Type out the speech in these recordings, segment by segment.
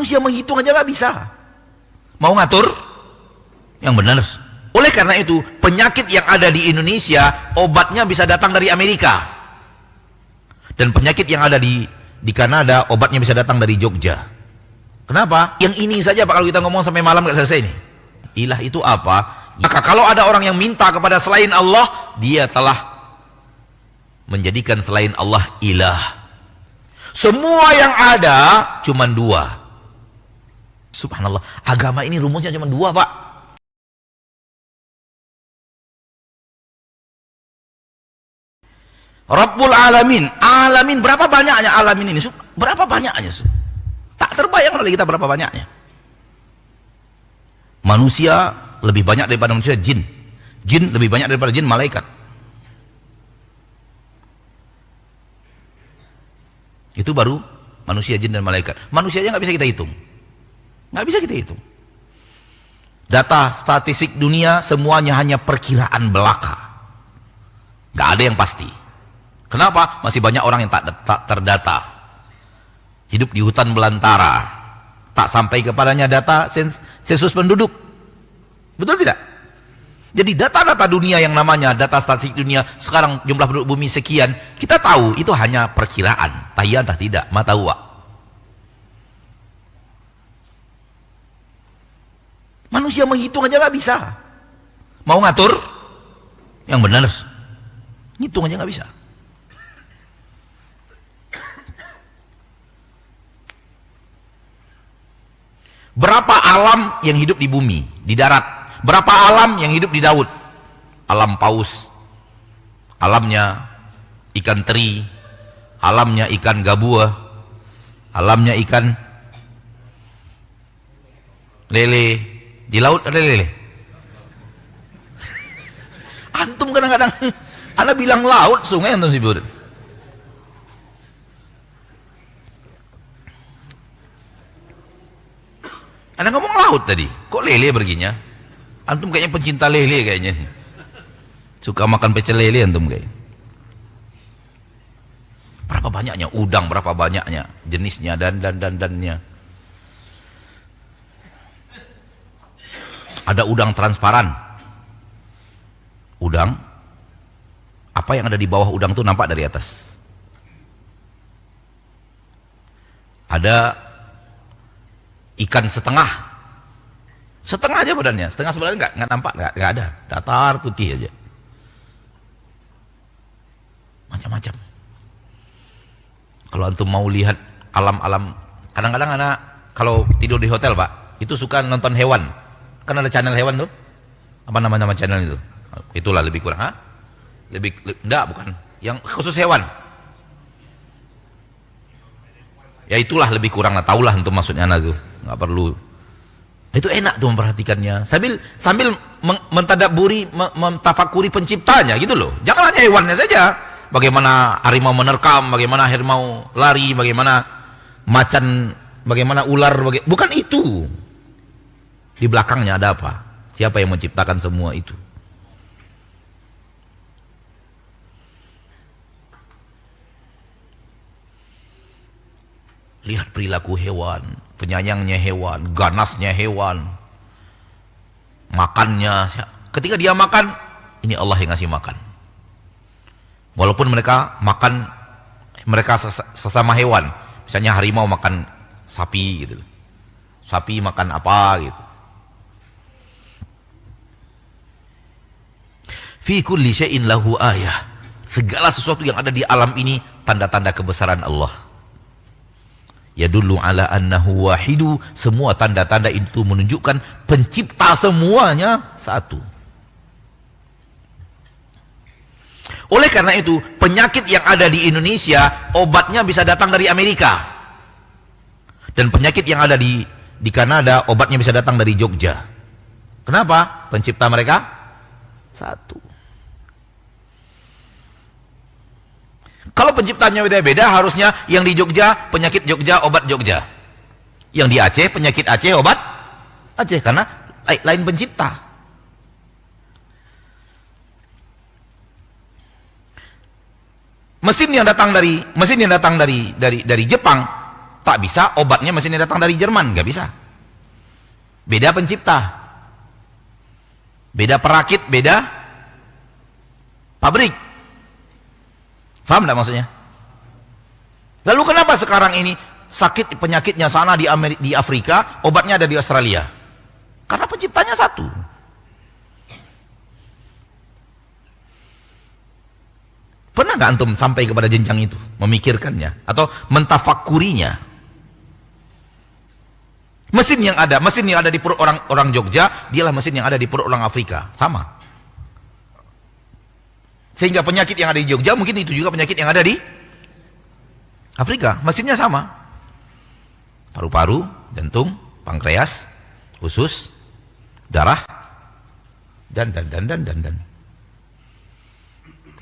Manusia menghitung aja nggak bisa. Mau ngatur yang benar. Oleh karena itu, penyakit yang ada di Indonesia, obatnya bisa datang dari Amerika. Dan penyakit yang ada di Kanada, obatnya bisa datang dari Jogja. Kenapa? Yang ini saja Pak, kalau kita ngomong sampai malam nggak selesai nih. Ilah itu apa? Maka kalau ada orang yang minta kepada selain Allah, dia telah menjadikan selain Allah ilah. Semua yang ada cuma dua. Subhanallah, agama ini rumusnya cuma dua, Pak. Rabbul Alamin. Alamin, berapa banyaknya alamin ini? Berapa banyaknya? Tak terbayang oleh kita berapa banyaknya. Manusia lebih banyak daripada manusia, jin. Jin lebih banyak daripada jin, malaikat. Itu baru manusia, jin, dan malaikat. Manusia aja nggak bisa kita hitung. Nggak bisa kita hitung. Data statistik dunia semuanya hanya perkiraan belaka. Nggak ada yang pasti. Kenapa? Masih banyak orang yang tak terdata. Hidup di hutan belantara. Tak sampai kepadanya data sensus penduduk. Betul tidak? Jadi data-data dunia yang namanya data statistik dunia, sekarang jumlah penduduk bumi sekian, kita tahu itu hanya perkiraan. Tahiyah entah tidak, mata uak. Manusia menghitung aja nggak bisa. Mau ngatur yang benar, ngitung aja nggak bisa. Berapa alam yang hidup di bumi, di darat? Berapa alam yang hidup di laut? Alam paus, alamnya ikan teri, alamnya ikan gabua, alamnya ikan lele. Di laut ada lele. Antum kadang-kadang Anda bilang laut, sungai antum sibuk. Anda ngomong laut tadi, kok lele perginya? Antum kayaknya pencinta lele kayaknya. Suka makan pecel lele antum kayak. Berapa banyaknya udang, berapa banyaknya jenisnya dannya. Ada udang transparan. Udang, apa yang ada di bawah udang itu nampak dari atas. Ada ikan setengah aja badannya, setengah sebenarnya nggak nampak, nggak ada, datar putih aja. Macam-macam. Kalau antum mau lihat alam-alam, kadang-kadang anak kalau tidur di hotel Pak, itu suka nonton hewan. Kan ada channel hewan tuh, apa nama channel itu? Itulah lebih kurang, enggak, bukan, yang khusus hewan. Ya itulah lebih kurang lah, tahulah untuk maksudnya anak tuh, nggak perlu. Itu enak tuh memperhatikannya sambil mentadaburi, mentafakuri penciptanya gitu loh. Jangan hanya hewannya saja. Bagaimana harimau menerkam, bagaimana harimau lari, bagaimana macan, bagaimana ular, bukan itu. Di belakangnya ada apa? Siapa yang menciptakan semua itu? Lihat perilaku hewan, penyayangnya hewan, ganasnya hewan, makannya. Ketika dia makan, ini Allah yang ngasih makan. Walaupun mereka makan, mereka sesama hewan. Misalnya harimau makan sapi gitu. Sapi makan apa gitu. Fi kulli syai'in lahu ayah. Segala sesuatu yang ada di alam ini tanda-tanda kebesaran Allah. Yadullu ala annahu wahidu. Semua tanda-tanda itu menunjukkan pencipta semuanya satu. Oleh karena itu, penyakit yang ada di Indonesia, obatnya bisa datang dari Amerika. Dan penyakit yang ada di Kanada, obatnya bisa datang dari Jogja. Kenapa? Pencipta mereka satu. Kalau penciptanya beda-beda, harusnya yang di Jogja, penyakit Jogja, obat Jogja. Yang di Aceh, penyakit Aceh, obat Aceh. Karena lain pencipta. Mesin yang datang dari Jepang, Tak bisa obatnya mesinnya datang dari Jerman, nggak bisa. Beda pencipta, beda perakit, beda pabrik. Paham nggak maksudnya? Lalu kenapa sekarang ini sakit penyakitnya sana di Afrika, obatnya ada di Australia? Karena penciptanya satu. Pernah nggak antum sampai kepada jenjang itu, memikirkannya atau mentafakurinya? Mesin yang ada di perut orang Jogja, dialah mesin yang ada di perut orang Afrika, sama. Sehingga penyakit yang ada di Jogja mungkin itu juga penyakit yang ada di Afrika, mesinnya sama. Paru-paru, jantung, pankreas, usus, darah, dan.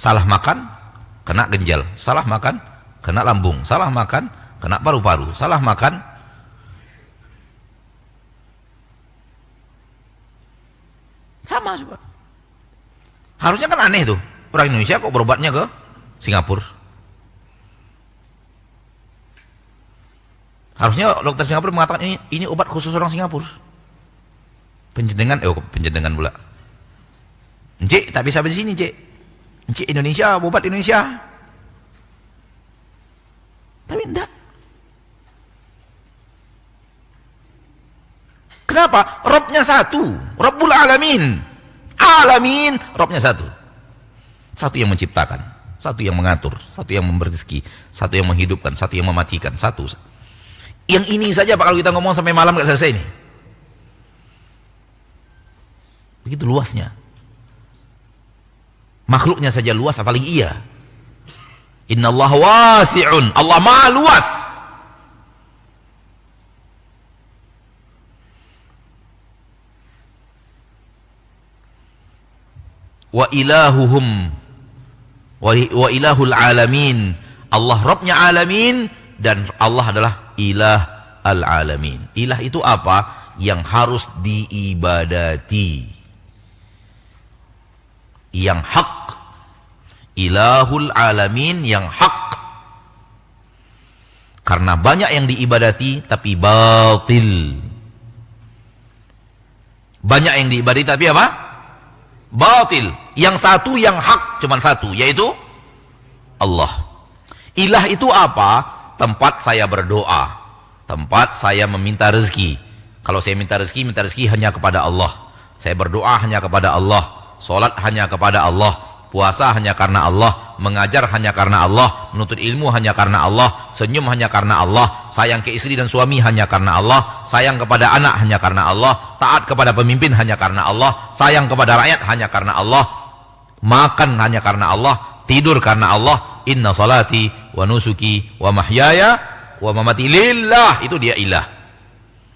Salah makan, kena ginjal. Salah makan, kena lambung. Salah makan, kena paru-paru. Salah makan, sama coba. Harusnya kan aneh tuh, orang Indonesia kok berobatnya ke Singapura. Harusnya dokter Singapura mengatakan ini obat khusus orang Singapura. Penjenengan pula. Encik, tak bisa di sini, Cik. Encik Indonesia, obat Indonesia. Tapi enggak. Kenapa? Robnya satu, Rabbul Alamin. Alamin, Robnya satu. Satu yang menciptakan, satu yang mengatur, satu yang memberi rezeki, satu yang menghidupkan, satu yang mematikan, satu. Yang ini saja Pak, kalau kita ngomong sampai malam gak selesai nih. Begitu luasnya. Makhluknya saja luas, apalagi ia. Innallaha wasi'un, Allah maha luas. Wa ilahuhum wa ilahul alamin, Allah Rabbnya alamin, dan Allah adalah ilah al-alamin. Ilah itu apa? Yang harus diibadati, yang hak. Ilahul alamin, yang hak. Karena banyak yang diibadati tapi batil. Banyak yang diibadati tapi apa? Batil. Yang satu yang hak cuman satu, yaitu Allah. Ilah itu apa? Tempat saya berdoa, tempat saya meminta rezeki. Kalau saya minta rezeki hanya kepada Allah. Saya berdoa hanya kepada Allah. Salat hanya kepada Allah. Puasa hanya karena Allah. Mengajar hanya karena Allah. Menuntut ilmu hanya karena Allah. Senyum hanya karena Allah. Sayang ke istri dan suami hanya karena Allah. Sayang kepada anak hanya karena Allah. Taat kepada pemimpin hanya karena Allah. Sayang kepada rakyat hanya karena Allah. Makan hanya karena Allah. Tidur karena Allah. Inna salati wa nusuki wa mahyaya wa mamati lillah. Itu dia ilah.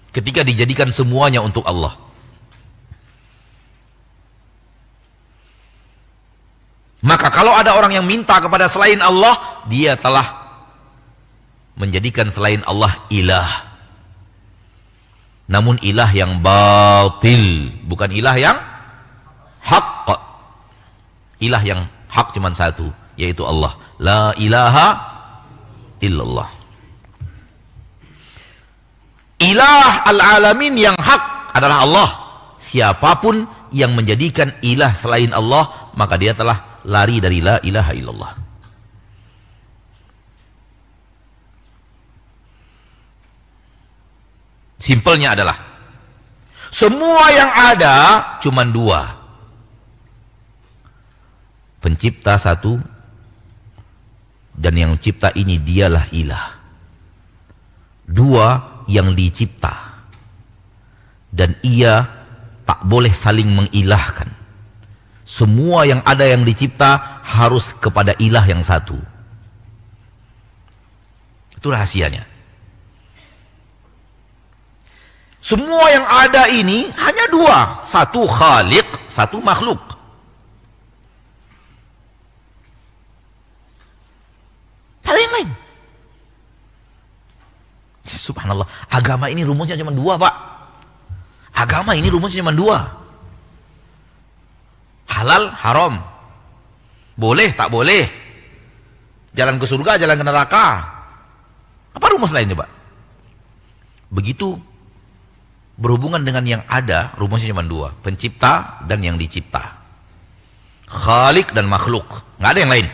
Ketika dijadikan semuanya untuk Allah. Maka kalau ada orang yang minta kepada selain Allah, dia telah menjadikan selain Allah ilah. Namun ilah yang batil, bukan ilah yang hak. Ilah yang hak cuma satu, yaitu Allah. La ilaha illallah. Ilah al-alamin yang hak adalah Allah. Siapapun yang menjadikan ilah selain Allah, maka dia telah lari dari la ilaha illallah. Simpelnya adalah semua yang ada cuma dua. Pencipta satu, dan yang mencipta ini dialah ilah. Dua yang dicipta, dan ia tak boleh saling mengilahkan. Semua yang ada yang dicipta harus kepada ilah yang satu. Itu rahasianya. Semua yang ada ini hanya dua. Satu khaliq, satu makhluk. Tak ada yang lain. Subhanallah, agama ini rumusnya cuma dua, Pak. Agama ini rumusnya cuma dua. Halal, haram. Boleh, tak boleh. Jalan ke surga, jalan ke neraka. Apa rumus lain coba? begitu berhubungan dengan yang ada, rumusnya cuma dua, pencipta dan yang dicipta. Khalik dan makhluk, nggak ada yang lain.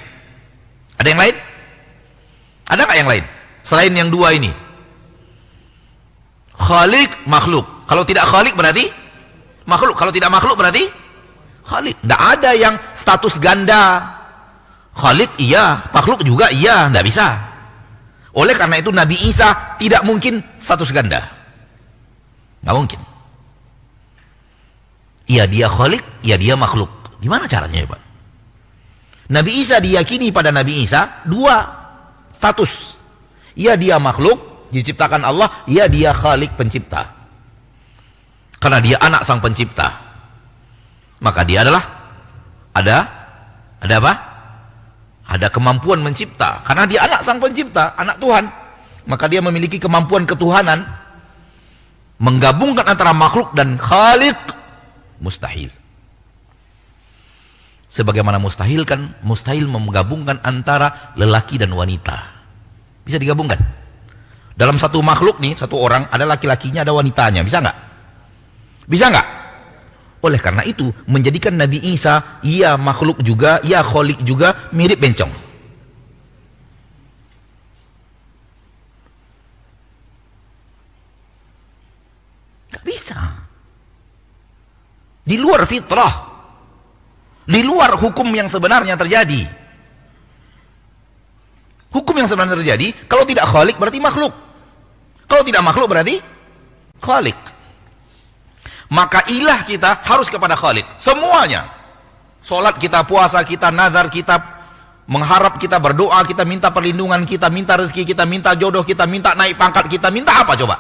Ada yang lain? Ada nggak yang lain selain yang dua ini? Khalik, makhluk. Kalau tidak khalik berarti makhluk. Kalau tidak makhluk berarti khalik. Nggak ada yang status ganda. Khalik iya, makhluk juga iya, nggak bisa. Oleh karena itu Nabi Isa tidak mungkin status ganda. Nggak mungkin. Ya dia khalik, ya dia makhluk. Gimana caranya ya Pak? Nabi Isa diyakini pada Nabi Isa dua status. Ya dia makhluk, diciptakan Allah, ya dia khalik, pencipta. Karena dia anak sang pencipta. Maka dia adalah ada apa? Ada kemampuan mencipta. Karena dia anak sang pencipta, anak Tuhan. Maka dia memiliki kemampuan ketuhanan. Menggabungkan antara makhluk dan khalik mustahil. Sebagaimana mustahil kan, mustahil menggabungkan antara lelaki dan wanita. Bisa digabungkan. Dalam satu makhluk nih, satu orang, ada laki-lakinya, ada wanitanya. Bisa nggak? Bisa nggak? Oleh karena itu, menjadikan Nabi Isa, ia makhluk juga, ia kholik juga, mirip bencong. Nggak bisa. Di luar fitrah. Di luar hukum yang sebenarnya terjadi. Hukum yang sebenarnya terjadi, kalau tidak khalik berarti makhluk. Kalau tidak makhluk berarti khalik. Maka ilah kita harus kepada khalik. Semuanya. Salat kita, puasa kita, nazar kita, mengharap kita, berdoa kita, minta perlindungan kita, minta rezeki kita, minta jodoh kita, minta naik pangkat kita, minta apa coba?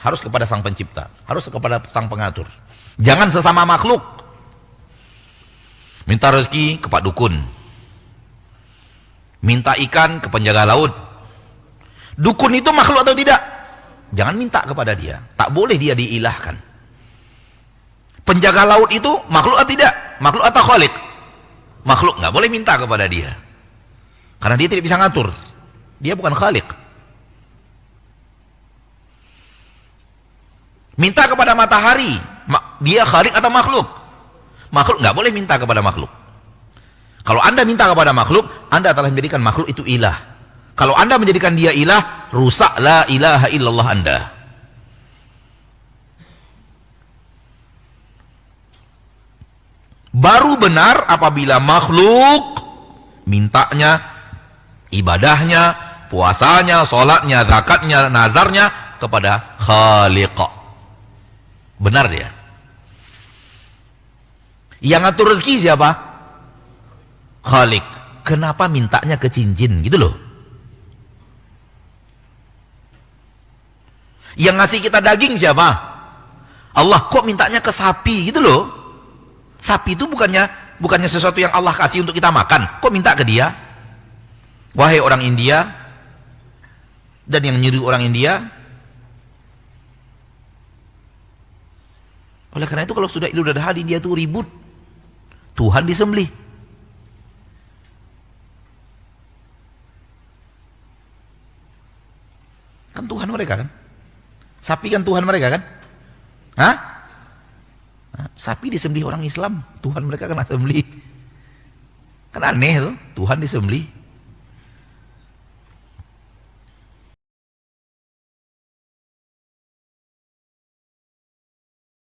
Harus kepada sang pencipta, harus kepada sang pengatur. Jangan sesama makhluk. Minta rezeki ke Pak Dukun. Minta ikan ke penjaga laut. Dukun itu makhluk atau tidak? Jangan minta kepada dia. Tak boleh dia diilahkan. Penjaga laut itu makhluk atau tidak? Makhluk atau khalik? Makhluk, nggak boleh minta kepada dia. Karena dia tidak bisa ngatur. Dia bukan khalik. Minta kepada matahari, dia khalik atau makhluk? Makhluk nggak boleh minta kepada makhluk. Kalau Anda minta kepada makhluk, Anda telah menjadikan makhluk itu ilah. Kalau Anda menjadikan dia ilah, rusak la ilaha illallah Anda. Baru benar apabila makhluk mintanya, ibadahnya, puasanya, sholatnya, zakatnya, nazarnya kepada khaliq. Benar dia. Yang ngatur rezeki siapa? Khalik. Kenapa mintanya ke cincin gitu loh? Yang ngasih kita daging siapa? Allah. Kok mintanya ke sapi gitu loh? Sapi itu bukannya sesuatu yang Allah kasih untuk kita makan. Kok minta ke dia? Wahai orang India dan yang nyuruh orang India. Oleh karena itu kalau sudah Idul Adha di India itu ribut. Tuhan disembelih. Kan Tuhan mereka kan? Sapi kan Tuhan mereka kan? Hah? Sapi disembelih orang Islam, Tuhan mereka kena sembelih. Kan aneh tuh, Tuhan disembelih.